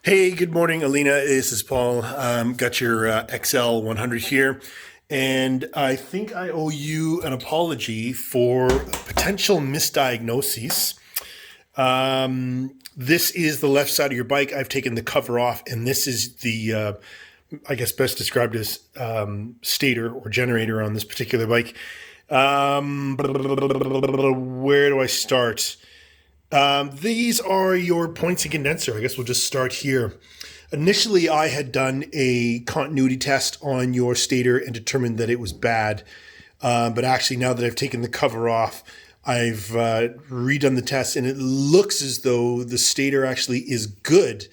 Hey, good morning, Alena. This is Paul. Got your XL100 here, and I think I owe you an apology for potential misdiagnoses. This is the left side of your bike. I've taken the cover off, and this is the, I guess, best described as stator or generator on this particular bike. Where do I start? These are your points and condenser. I guess we'll just start here. Initially, I had done a continuity test on your stator and determined that it was bad. But actually, now that I've taken the cover off, I've redone the test, and it looks as though the stator actually is good.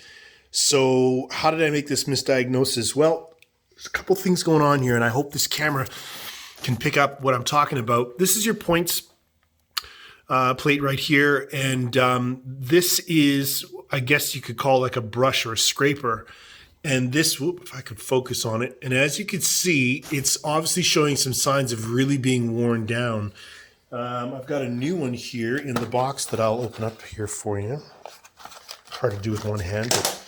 So how did I make this misdiagnosis? Well, there's a couple things going on here, and I hope this camera can pick up what I'm talking about. This is your points plate right here, and this is, I guess you could call like a brush or a scraper. And this, if I could focus on it, and as you can see, it's obviously showing some signs of really being worn down. I've got a new one here in the box that I'll open up here for you. Hard to do with one hand, but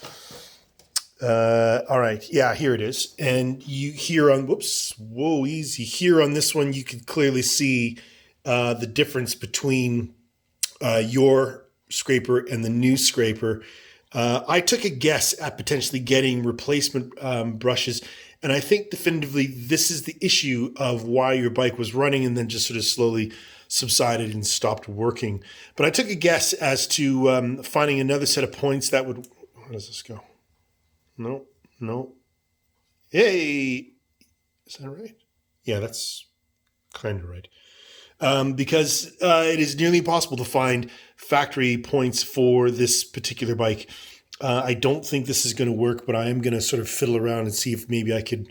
all right, yeah, here it is. And you here on, easy. Here on this one, you can clearly see the difference between your scraper and the new scraper. I took a guess at potentially getting replacement brushes, and I think definitively this is the issue of why your bike was running and then just sort of slowly subsided and stopped working. But I took a guess as to finding another set of points that would... Where does this go? No. Hey! Is that right? Yeah, that's kind of right. Because it is nearly impossible to find factory points for this particular bike. I don't think this is going to work, but I am going to sort of fiddle around and see if maybe I could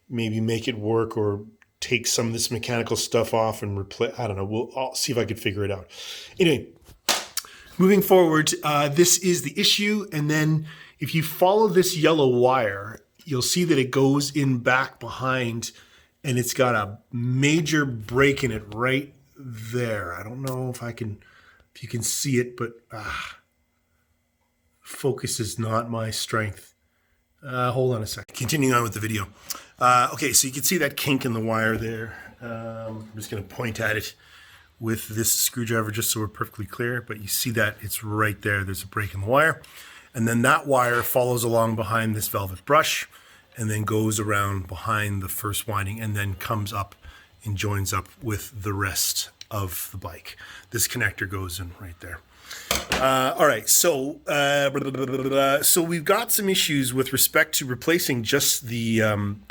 make it work or take some of this mechanical stuff off and replace. I don't know. I'll see if I could figure it out. Anyway, moving forward, this is the issue. And then if you follow this yellow wire, you'll see that it goes in back behind, and it's got a major break in it right there. I don't know if you can see it, but focus is not my strength. Hold on a second. Continuing on with the video. Okay, so you can see that kink in the wire there. I'm just going to point at it with this screwdriver just so we're perfectly clear, but you see that it's right there. There's a break in the wire. And then that wire follows along behind this velvet brush and then goes around behind the first winding and then comes up and joins up with the rest of the bike. This connector goes in right there. All right, so we've got some issues with respect to replacing just the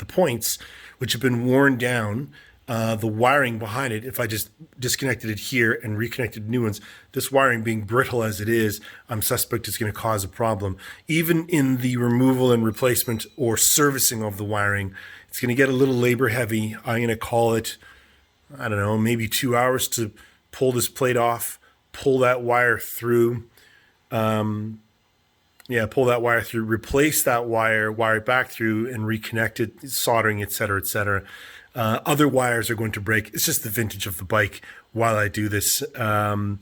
points, which have been worn down. The wiring behind it, if I just disconnected it here and reconnected new ones, this wiring being brittle as it is, I'm suspect it's going to cause a problem. Even in the removal and replacement or servicing of the wiring, it's going to get a little labor heavy. I'm going to call it, I don't know, maybe 2 hours to pull this plate off, pull that wire through. Pull that wire through, replace that wire it back through, and reconnect it, soldering, etc., etc. Other wires are going to break. It's just the vintage of the bike while I do this. And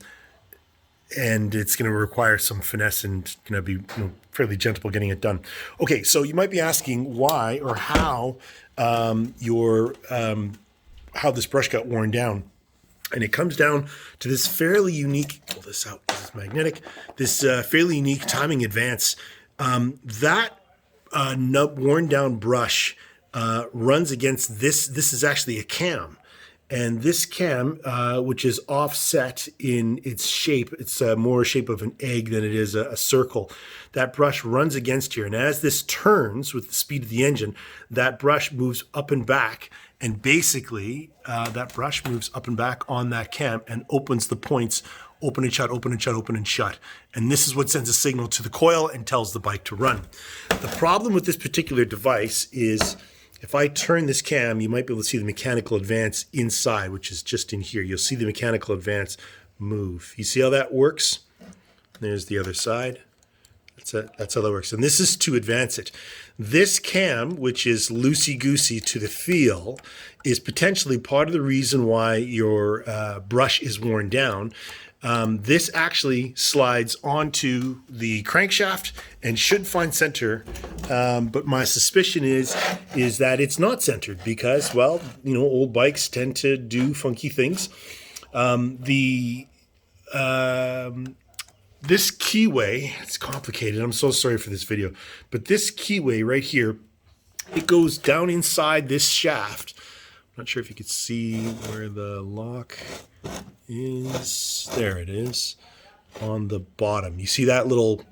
it's going to require some finesse and going to be fairly gentle getting it done. Okay, so you might be asking why or how how this brush got worn down. And it comes down to this fairly unique, pull this out, this is magnetic, this fairly unique timing advance. That worn down brush runs against this. This is actually a cam. And this cam, which is offset in its shape, it's more shape of an egg than it is a circle. That brush runs against here. And as this turns with the speed of the engine, that brush moves up and back. And basically, that brush moves up and back on that cam and opens the points, open and shut, open and shut, open and shut. And this is what sends a signal to the coil and tells the bike to run. The problem with this particular device is if I turn this cam, you might be able to see the mechanical advance inside, which is just in here. You'll see the mechanical advance move. You see how that works? There's the other side. That's how that works. And this is to advance it. This cam, which is loosey-goosey to the feel, is potentially part of the reason why your brush is worn down. This actually slides onto the crankshaft and should find center, but my suspicion is that it's not centered because, well, you know, old bikes tend to do funky things. This keyway, it's complicated. I'm so sorry for this video, but this keyway right here, it goes down inside this shaft. I'm not sure if you could see where the lock is. There it is on the bottom. You see that little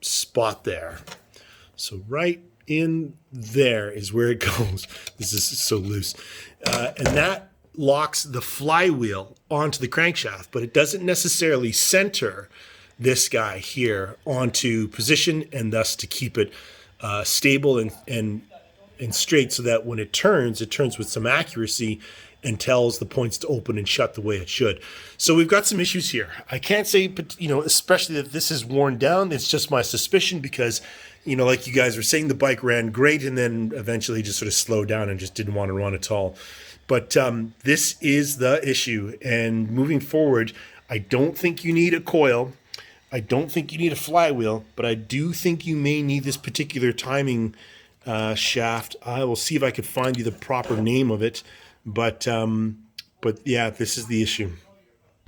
spot there. So right in there is where it goes. This is so loose. And that locks the flywheel onto the crankshaft, but it doesn't necessarily center this guy here onto position, and thus to keep it stable and straight, so that when it turns with some accuracy and tells the points to open and shut the way it should. So we've got some issues here. I can't say, but you know, especially that this is worn down. It's just my suspicion because, you know, like you guys were saying, the bike ran great and then eventually just sort of slowed down and just didn't want to run at all. But this is the issue. And moving forward, I don't think you need a coil. I don't think you need a flywheel, but I do think you may need this particular timing shaft. I will see if I could find you the proper name of it. But yeah, this is the issue.